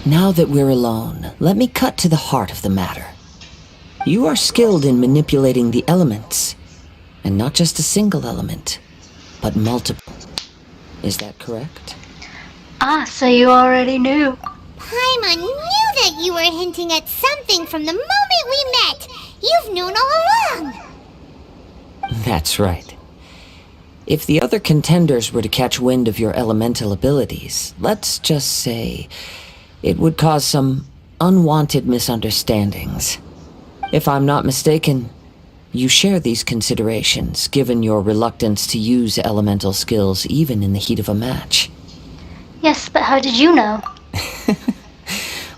Now that we're alone, let me cut to the heart of the matter. You are skilled in manipulating the elements, and not just a single element, but multiple. Is that correct? Ah, so you already knew. Paimon knew that you were hinting at something from the moment we met. You've known all along. That's right. If the other contenders were to catch wind of your elemental abilities, let's just say it would cause some unwanted misunderstandings. If I'm not mistaken, you share these considerations, given your reluctance to use elemental skills even in the heat of a match. Yes, but how did you know?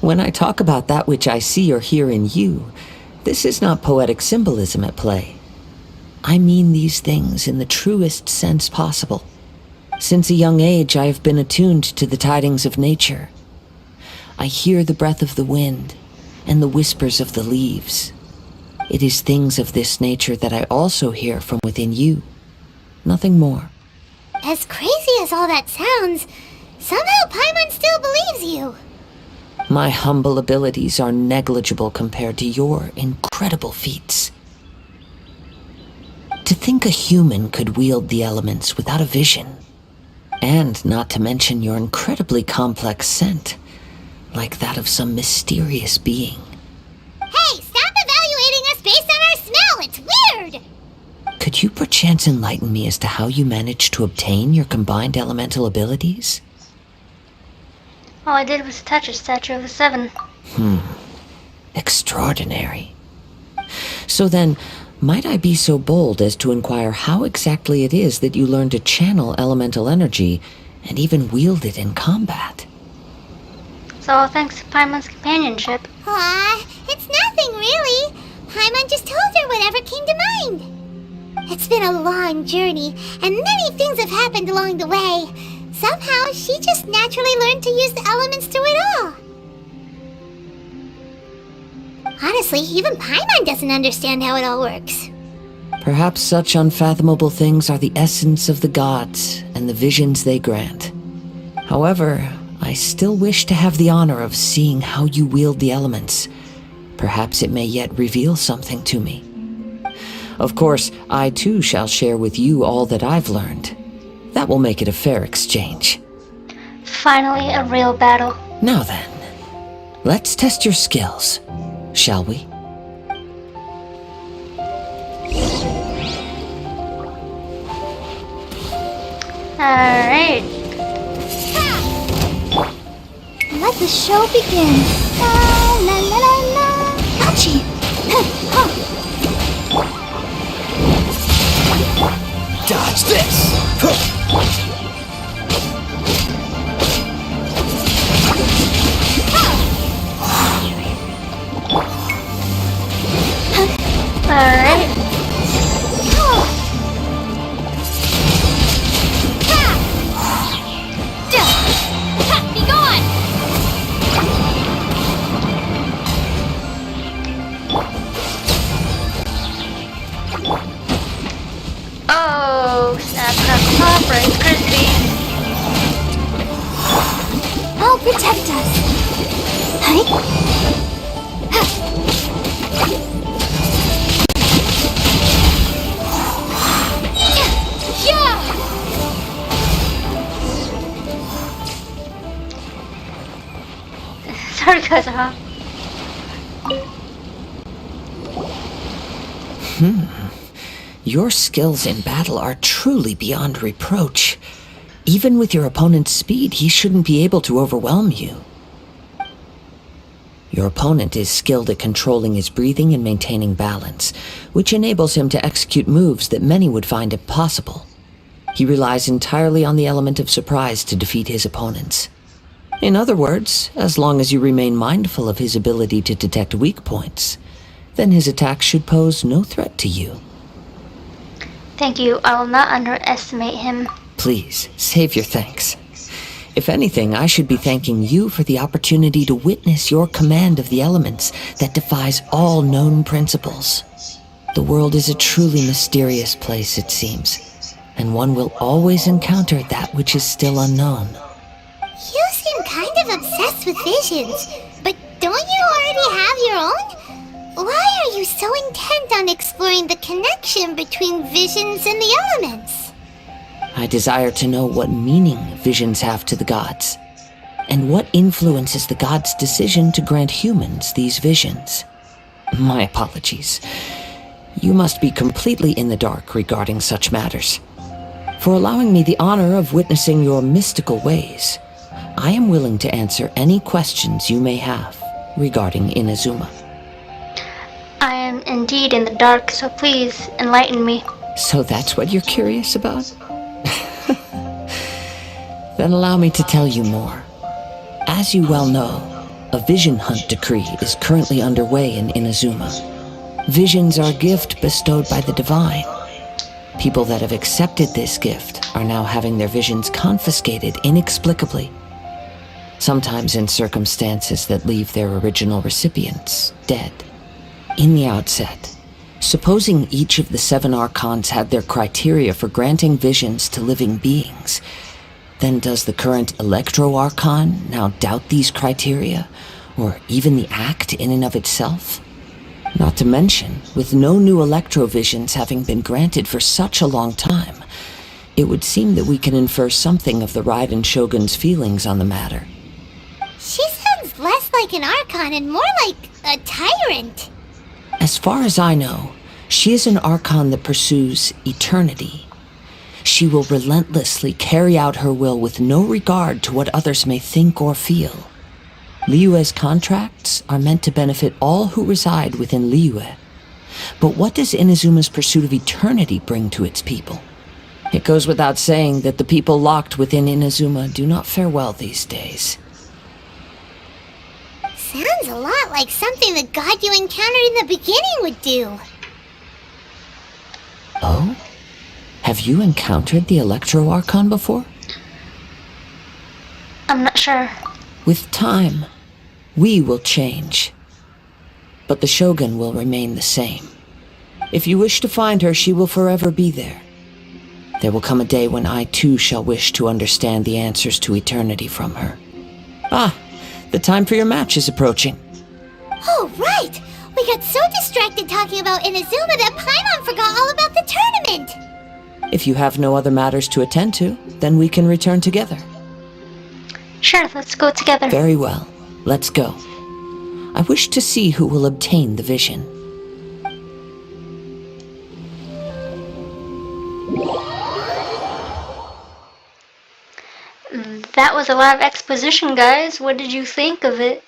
When I talk about that which I see or hear in you, this is not poetic symbolism at play. I mean these things in the truest sense possible. Since a young age, I have been attuned to the tidings of nature. I hear the breath of the wind and the whispers of the leaves. It is things of this nature that I also hear from within you. Nothing more. As crazy as all that sounds, somehow Paimon still believes you. My humble abilities are negligible compared to your incredible feats. To think a human could wield the elements without a vision, and not to mention your incredibly complex scent, like that of some mysterious being. Hey, stop evaluating us based on our smell! It's weird! Could you perchance enlighten me as to how you managed to obtain your combined elemental abilities? All I did was touch a statue of the Seven. Extraordinary. So then, might I be so bold as to inquire how exactly it is that you learn to channel elemental energy and even wield it in combat? It's all thanks to Paimon's companionship. Aw, it's nothing really. Paimon just told her whatever came to mind. It's been a long journey, and many things have happened along the way. Somehow, she just naturally learned to use the elements through it all. Honestly, even Paimon doesn't understand how it all works. Perhaps such unfathomable things are the essence of the gods and the visions they grant. However, I still wish to have the honor of seeing how you wield the elements. Perhaps it may yet reveal something to me. Of course, I too shall share with you all that I've learned. That will make it a fair exchange. Finally, a real battle. Now then, let's test your skills, shall we? Alright. Let the show begin. La la la la la. Hachi! Dodge this! Alright. Be gone! Oh, snap, crackle, pop, Rice Krispies. I'll protect us. Sorry, guys, huh? Your skills in battle are truly beyond reproach. Even with your opponent's speed, he shouldn't be able to overwhelm you. Your opponent is skilled at controlling his breathing and maintaining balance, which enables him to execute moves that many would find impossible. He relies entirely on the element of surprise to defeat his opponents. In other words, as long as you remain mindful of his ability to detect weak points, then his attacks should pose no threat to you. Thank you. I will not underestimate him. Please, save your thanks. If anything, I should be thanking you for the opportunity to witness your command of the elements that defies all known principles. The world is a truly mysterious place, it seems, and one will always encounter that which is still unknown. You seem kind of obsessed with visions, but don't you already have your own? Why are you so intent on exploring the connection between visions and the elements? I desire to know what meaning visions have to the gods, and what influences the gods' decision to grant humans these visions. My apologies. You must be completely in the dark regarding such matters. For allowing me the honor of witnessing your mystical ways, I am willing to answer any questions you may have regarding Inazuma. I am indeed in the dark, so please enlighten me. So that's what you're curious about? Then allow me to tell you more. As you well know, a vision hunt decree is currently underway in Inazuma. Visions are a gift bestowed by the divine. People that have accepted this gift are now having their visions confiscated inexplicably. Sometimes in circumstances that leave their original recipients dead. In the outset, supposing each of the 7 archons had their criteria for granting visions to living beings, then does the current Electro-Archon now doubt these criteria, or even the act in and of itself? Not to mention, with no new Electro-Visions having been granted for such a long time, it would seem that we can infer something of the Raiden Shogun's feelings on the matter. She sounds less like an Archon and more like a tyrant. As far as I know, she is an Archon that pursues eternity. She will relentlessly carry out her will with no regard to what others may think or feel. Liyue's contracts are meant to benefit all who reside within Liyue. But what does Inazuma's pursuit of eternity bring to its people? It goes without saying that the people locked within Inazuma do not fare well these days. Sounds a lot like something the god you encountered in the beginning would do. Oh? Have you encountered the Electro-Archon before? I'm not sure. With time, we will change. But the Shogun will remain the same. If you wish to find her, she will forever be there. There will come a day when I too shall wish to understand the answers to eternity from her. Ah, the time for your match is approaching. Oh, right! We got so distracted talking about Inazuma that Paimon forgot all about the tournament! If you have no other matters to attend to, then we can return together. Sure, let's go together. Very well. Let's go. I wish to see who will obtain the vision. That was a lot of exposition, guys. What did you think of it?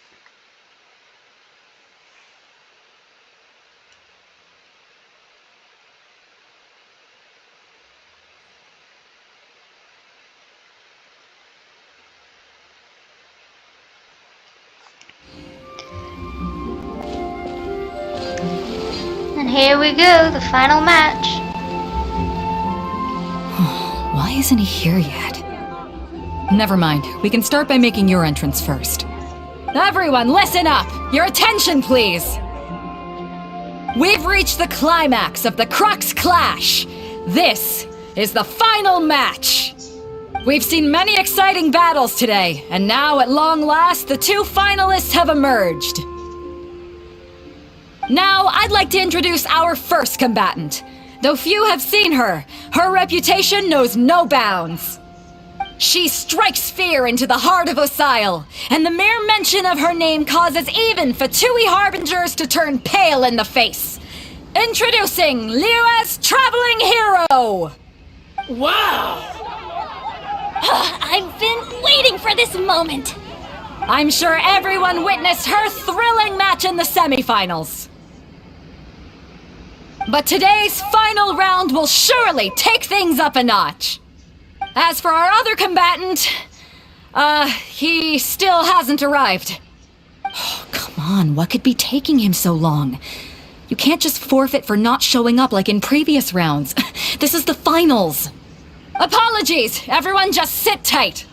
And here we go, the final match. Why isn't he here yet? Never mind. We can start by making your entrance first. Everyone, listen up! Your attention, please! We've reached the climax of the Crux Clash! This is the final match! We've seen many exciting battles today, and now at long last, the 2 finalists have emerged. Now, I'd like to introduce our first combatant. Though few have seen her, her reputation knows no bounds. She strikes fear into the heart of Osile, and the mere mention of her name causes even Fatui Harbingers to turn pale in the face. Introducing Liyue's traveling hero! Wow! I've been waiting for this moment! I'm sure everyone witnessed her thrilling match in the semifinals. But today's final round will surely take things up a notch. As for our other combatant, he still hasn't arrived. Oh, come on, what could be taking him so long? You can't just forfeit for not showing up like in previous rounds. This is the finals. Apologies, everyone just sit tight.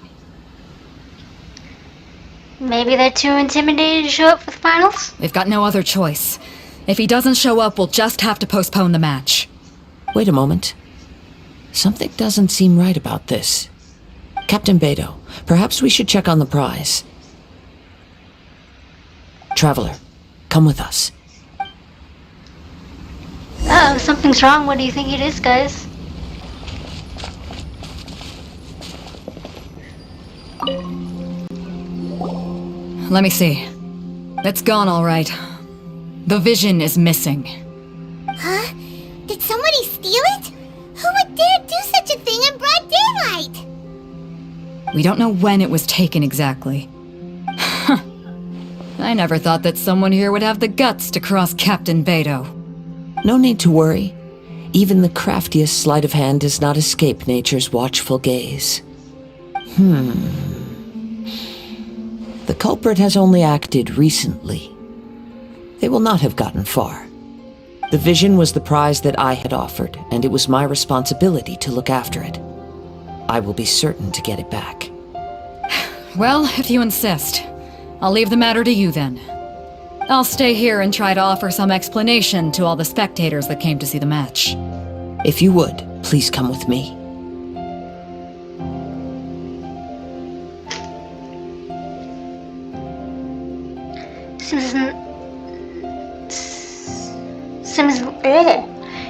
Maybe they're too intimidated to show up for the finals? They've got no other choice. If he doesn't show up, we'll just have to postpone the match. Wait a moment. Something doesn't seem right about this. Captain Beto, perhaps we should check on the prize. Traveler, come with us. Oh, something's wrong. What do you think it is, guys? Let me see. It's gone all right. The vision is missing. Huh? Did somebody steal it? Who would dare do such a thing in broad daylight? We don't know when it was taken exactly. I never thought that someone here would have the guts to cross Captain Beto. No need to worry. Even the craftiest sleight of hand does not escape nature's watchful gaze. The culprit has only acted recently. They will not have gotten far. The vision was the prize that I had offered, and it was my responsibility to look after it. I will be certain to get it back. Well, if you insist, I'll leave the matter to you then. I'll stay here and try to offer some explanation to all the spectators that came to see the match. If you would, please come with me.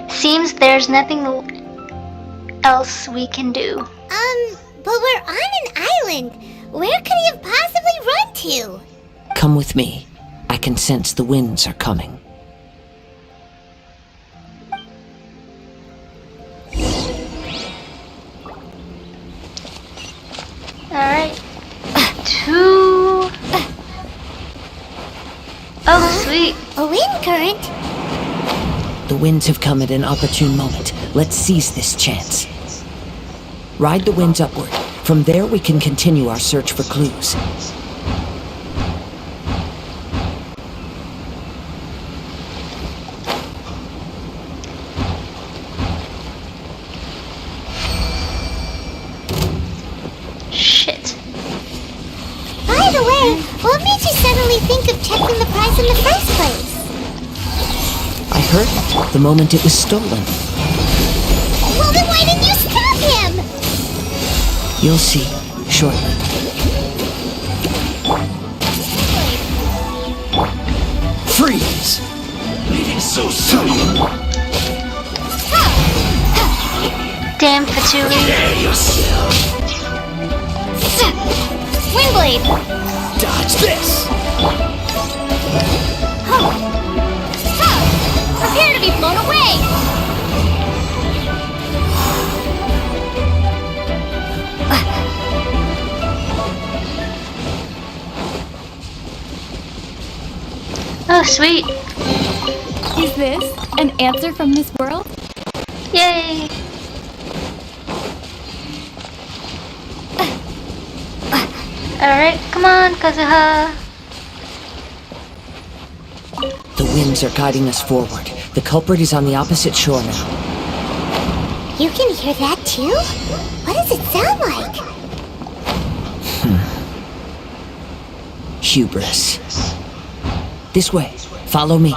Seems there's nothing else we can do. But we're on an island. Where could he have possibly run to? Come with me. I can sense the winds are coming. Alright. Oh, sweet. A wind current? The winds have come at an opportune moment. Let's seize this chance. Ride the winds upward. From there we can continue our search for clues. Shit. By the way, what made you suddenly think of checking the prize in the first place? I heard it the moment it was stolen. Well, then why didn't you stop him? You'll see shortly. Freeze! Leaving so soon. Damn Patchouli. Prepare yourself. Windblade! Dodge this. Prepare to be blown away! Oh, sweet. Is this an answer from this world? Yay. Alright, come on, Kazuha. The winds are guiding us forward. The culprit is on the opposite shore now. You can hear that too? What does it sound like? Hubris. This way. Follow me.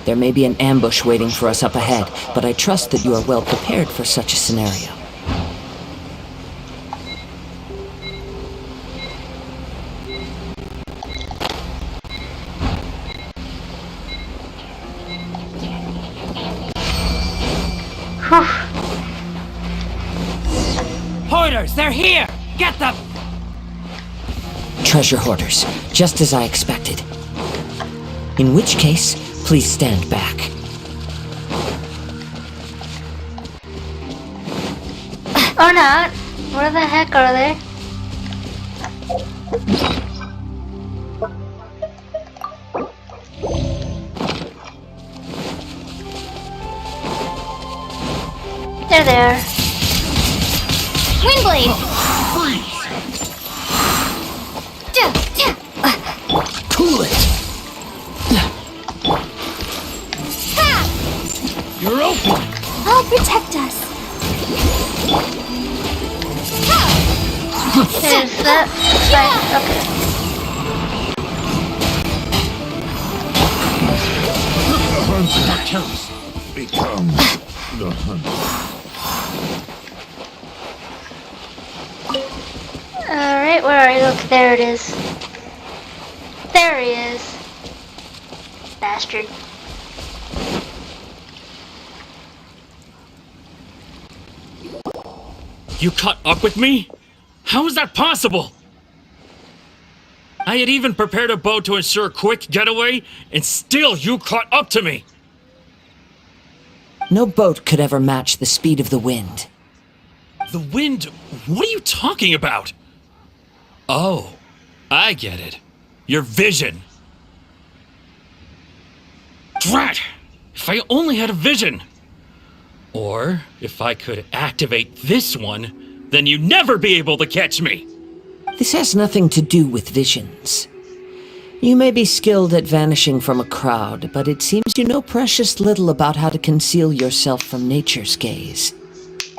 There may be an ambush waiting for us up ahead, but I trust that you are well prepared for such a scenario. Hoarders, they're here. Get them. Treasure hoarders, just as I expected. In which case, please stand back. Or not. Where the heck are they? They're there. Windblade! Cool it! You're open. I'll protect us. Is that right? Okay. Hunters become the hunter. Alright, where are you? Look, there it is. There he is. Bastard. You caught up with me? How is that possible? I had even prepared a boat to ensure a quick getaway, and still you caught up to me! No boat could ever match the speed of the wind. The wind? What are you talking about? Oh, I get it. Your vision. Drat! If I only had a vision! Or, if I could activate this one, then you'd never be able to catch me! This has nothing to do with visions. You may be skilled at vanishing from a crowd, but it seems you know precious little about how to conceal yourself from nature's gaze.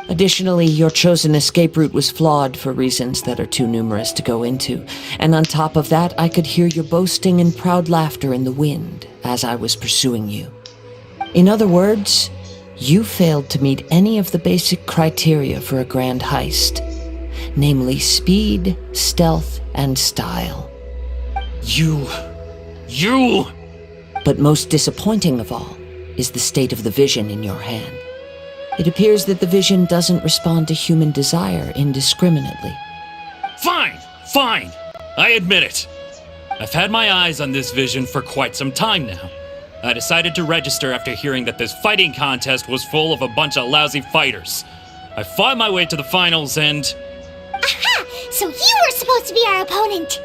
Additionally, your chosen escape route was flawed for reasons that are too numerous to go into, and on top of that, I could hear your boasting and proud laughter in the wind as I was pursuing you. In other words, you failed to meet any of the basic criteria for a grand heist, namely speed, stealth, and style. You... But most disappointing of all is the state of the vision in your hand. It appears that the vision doesn't respond to human desire indiscriminately. Fine! I admit it. I've had my eyes on this vision for quite some time now. I decided to register after hearing that this fighting contest was full of a bunch of lousy fighters. I fought my way to the finals and... Aha! So you were supposed to be our opponent!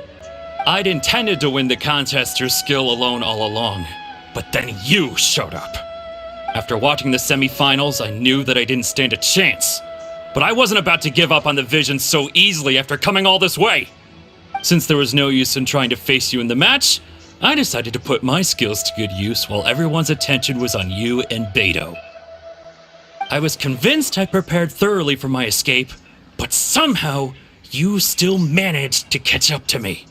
I'd intended to win the contest through skill alone all along, but then you showed up. After watching the semifinals, I knew that I didn't stand a chance. But I wasn't about to give up on the vision so easily after coming all this way. Since there was no use in trying to face you in the match, I decided to put my skills to good use while everyone's attention was on you and Beto. I was convinced I prepared thoroughly for my escape, but somehow you still managed to catch up to me.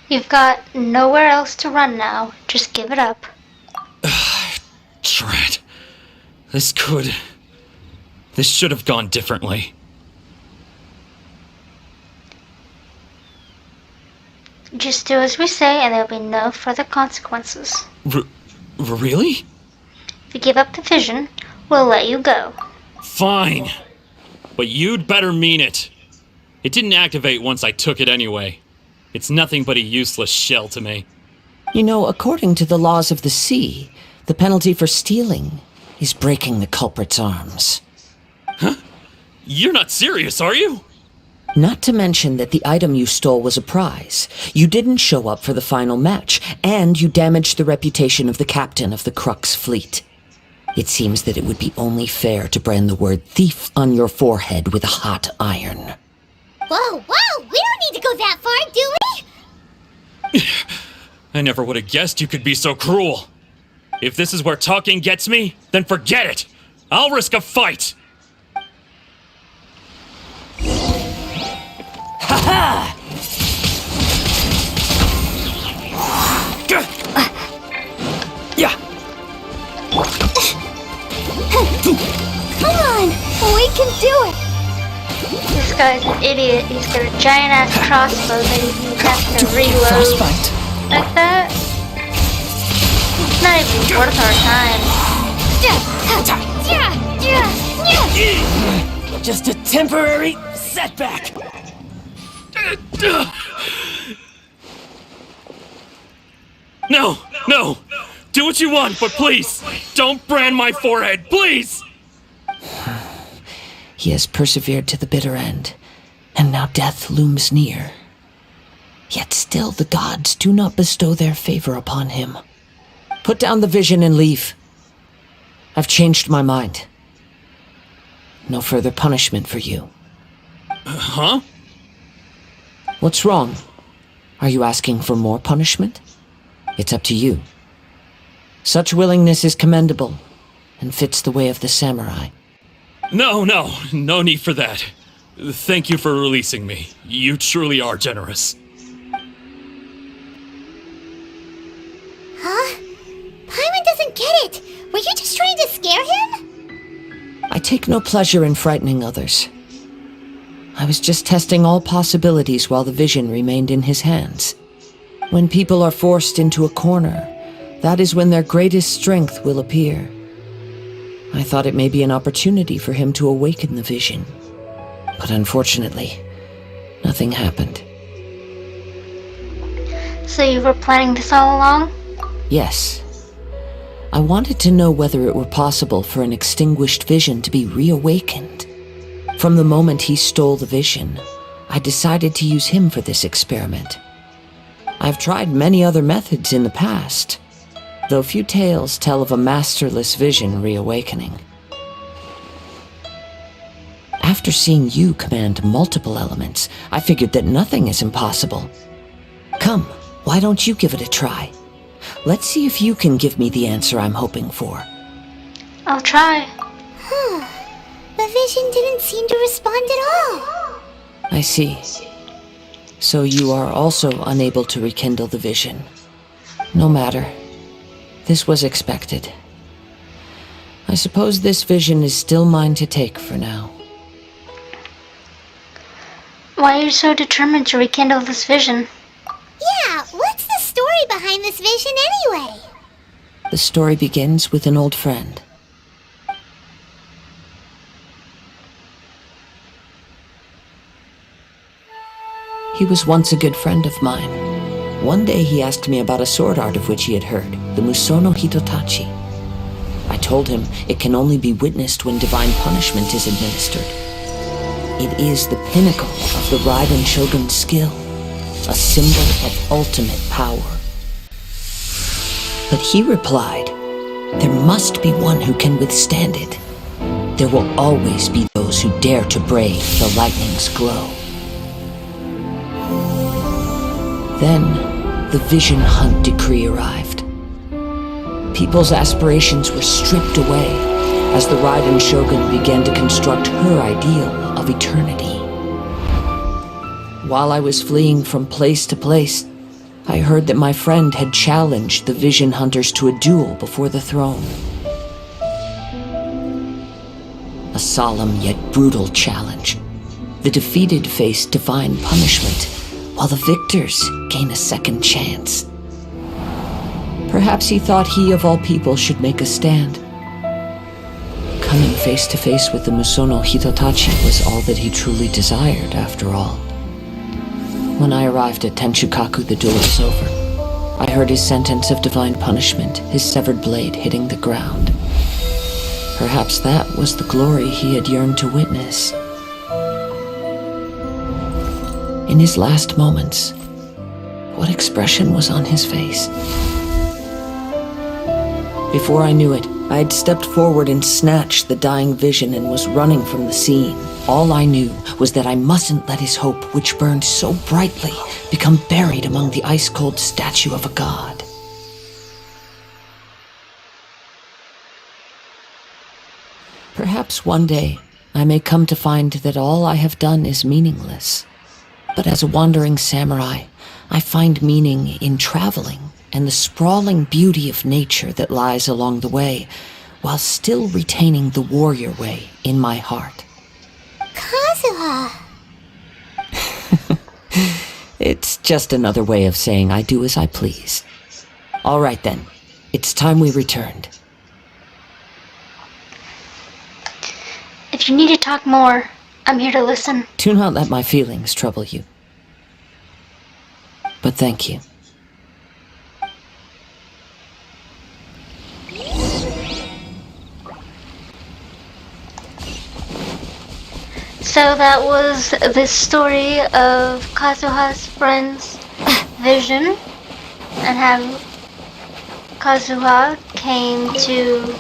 You've got nowhere else to run now. Just give it up. Drat. This should have gone differently. Just do as we say and there'll be no further consequences. Really? If you give up the vision, we'll let you go. Fine. But you'd better mean it. It didn't activate once I took it anyway. It's nothing but a useless shell to me. You know, according to the laws of the sea, the penalty for stealing is breaking the culprit's arms. Huh? You're not serious, are you? Not to mention that the item you stole was a prize. You didn't show up for the final match, and you damaged the reputation of the captain of the Crux fleet. It seems that it would be only fair to brand the word thief on your forehead with a hot iron. Whoa, we don't need to go that far, do we? I never would have guessed you could be so cruel. If this is where talking gets me, then forget it. I'll risk a fight. Ha-ha! Yeah. Come on, we can do it! This guy's an idiot. He's got a giant ass crossbow that he has to reload. Frostbite. Like that? It's not even worth our time. Just a temporary setback. No. Do what you want, but please, don't brand my forehead, please! He has persevered to the bitter end, and now death looms near. Yet still the gods do not bestow their favor upon him. Put down the vision and leave. I've changed my mind. No further punishment for you. Huh? What's wrong? Are you asking for more punishment? It's up to you. Such willingness is commendable, and fits the way of the samurai. No need for that. Thank you for releasing me. You truly are generous. Huh? Paimon doesn't get it! Were you just trying to scare him? I take no pleasure in frightening others. I was just testing all possibilities while the vision remained in his hands. When people are forced into a corner, that is when their greatest strength will appear. I thought it may be an opportunity for him to awaken the vision. But unfortunately, nothing happened. So you were planning this all along? Yes. I wanted to know whether it were possible for an extinguished vision to be reawakened. From the moment he stole the vision, I decided to use him for this experiment. I've tried many other methods in the past, though few tales tell of a masterless vision reawakening. After seeing you command multiple elements, I figured that nothing is impossible. Come, why don't you give it a try? Let's see if you can give me the answer I'm hoping for. I'll try. The vision didn't seem to respond at all. I see. So you are also unable to rekindle the vision. No matter. This was expected. I suppose this vision is still mine to take for now. Why are you so determined to rekindle this vision? Yeah, what's the story behind this vision anyway? The story begins with an old friend. He was once a good friend of mine. One day he asked me about a sword art of which he had heard, the Musono Hitotachi. I told him it can only be witnessed when divine punishment is administered. It is the pinnacle of the Raiden Shogun's skill, a symbol of ultimate power. But he replied, there must be one who can withstand it. There will always be those who dare to brave the lightning's glow. Then, the Vision Hunt decree arrived. People's aspirations were stripped away as the Raiden Shogun began to construct her ideal of eternity. While I was fleeing from place to place, I heard that my friend had challenged the Vision Hunters to a duel before the throne. A solemn yet brutal challenge. The defeated face divine punishment, while the victors gain a second chance. Perhaps he thought he of all people should make a stand. Coming face to face with the Musono Hitotachi was all that he truly desired, after all. When I arrived at Tenshukaku, the duel was over. I heard his sentence of divine punishment, his severed blade hitting the ground. Perhaps that was the glory he had yearned to witness. In his last moments, what expression was on his face? Before I knew it, I had stepped forward and snatched the dying vision and was running from the scene. All I knew was that I mustn't let his hope, which burned so brightly, become buried among the ice-cold statue of a god. Perhaps one day, I may come to find that all I have done is meaningless. But as a wandering samurai, I find meaning in traveling and the sprawling beauty of nature that lies along the way, while still retaining the warrior way in my heart. Kazuha! It's just another way of saying I do as I please. All right then, it's time we returned. If you need to talk more, I'm here to listen. Do not let my feelings trouble you. But thank you. So that was the story of Kazuha's friend's vision, and how Kazuha came to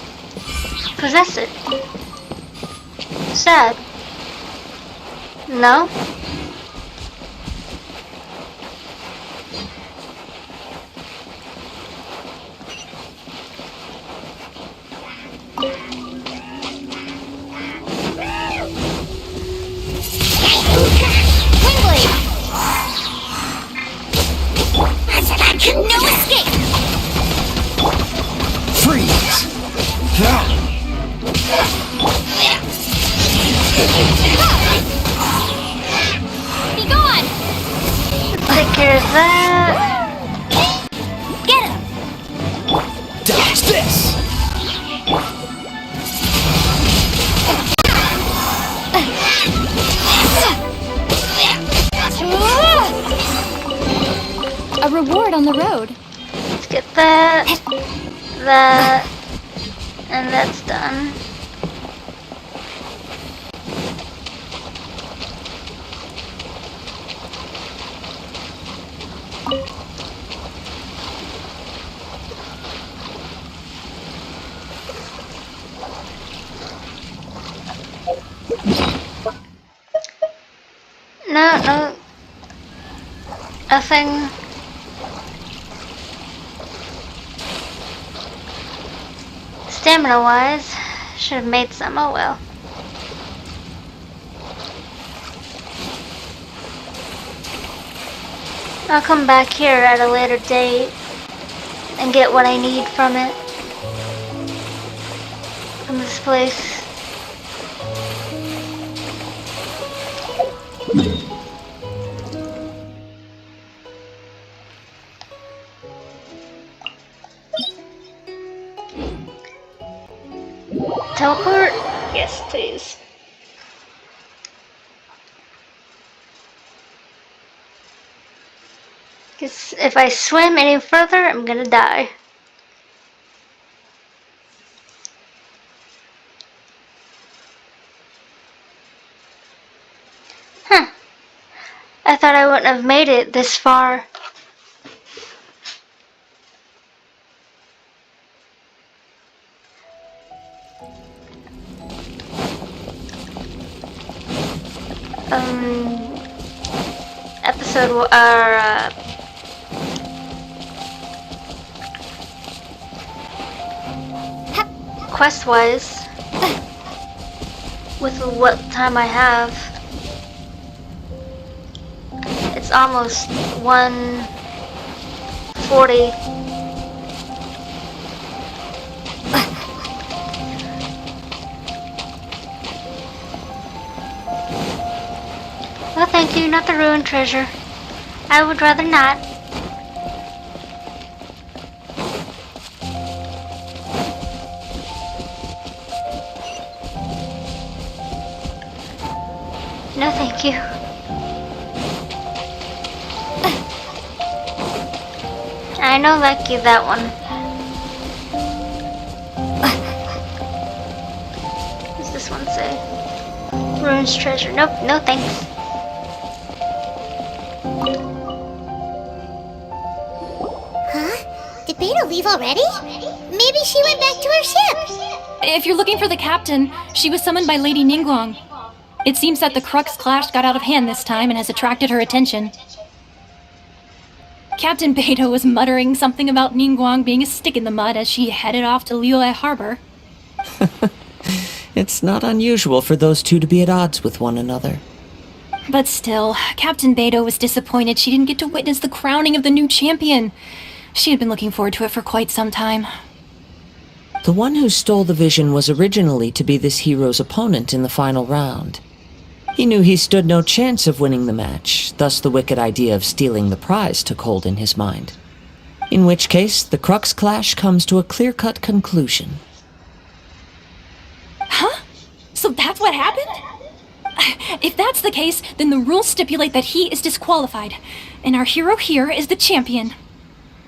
possess it. Sad. No? No escape! Freeze! Here's that. Get him! Dodge this! A reward on the road. Let's get that. That. And that's done. No. Nothing. Stamina wise, should have made some. Oh well. I'll come back here at a later date and get what I need from it. From this place. Teleport? Yes, please. Because if I swim any further, I'm gonna die. Huh. I thought I wouldn't have made it this far. Quest-wise, with what time I have, it's almost 1:40. Well, thank you, not the ruined treasure. I would rather not. No, thank you. I know, lucky that one. What does this one say? Ruins treasure. Nope, no thanks. Did Beta leave already? Maybe she went back to her ship. If you're looking for the captain, she was summoned by Lady Ningguang. It seems that the Crux clash got out of hand this time and has attracted her attention. Captain Beidou was muttering something about Ningguang being a stick in the mud as she headed off to Liyue Harbor. It's not unusual for those two to be at odds with one another. But still, Captain Beidou was disappointed she didn't get to witness the crowning of the new champion. She had been looking forward to it for quite some time. The one who stole the vision was originally to be this hero's opponent in the final round. He knew he stood no chance of winning the match, thus the wicked idea of stealing the prize took hold in his mind. In which case, the Crux clash comes to a clear-cut conclusion. Huh? So that's what happened? If that's the case, then the rules stipulate that he is disqualified, and our hero here is the champion.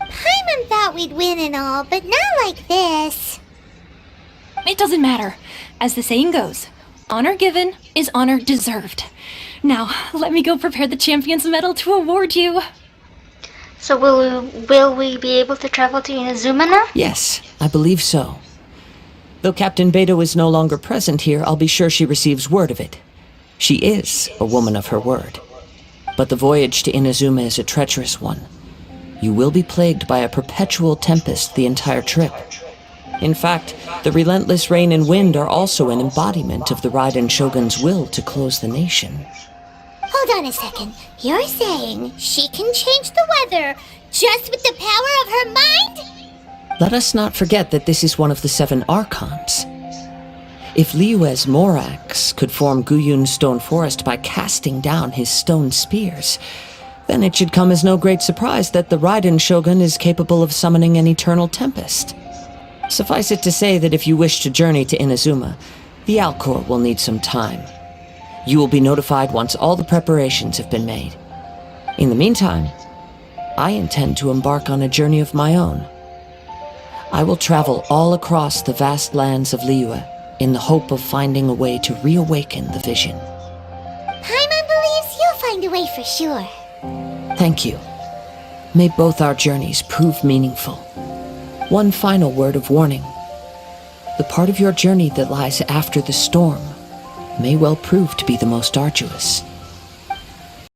Paimon thought we'd win and all, but not like this. It doesn't matter. As the saying goes, honor given is honor deserved. Now, let me go prepare the champion's medal to award you. So will we be able to travel to Inazuma now? Yes, I believe so. Though Captain Beidou is no longer present here, I'll be sure she receives word of it. She is a woman of her word. But the voyage to Inazuma is a treacherous one. You will be plagued by a perpetual tempest the entire trip. In fact, the relentless rain and wind are also an embodiment of the Raiden Shogun's will to close the nation. Hold on a second. You're saying she can change the weather just with the power of her mind? Let us not forget that this is one of the 7 Archons. If Liyue's Morax could form Guyun's stone forest by casting down his stone spears, Then it should come as no great surprise that the Raiden Shogun is capable of summoning an eternal tempest. Suffice it to say that if you wish to journey to Inazuma, the Alcor will need some time. You will be notified once all the preparations have been made. In the meantime, I intend to embark on a journey of my own. I will travel all across the vast lands of Liyue in the hope of finding a way to reawaken the vision. Paimon believes you'll find a way for sure. Thank you. May both our journeys prove meaningful. One final word of warning. The part of your journey that lies after the storm may well prove to be the most arduous.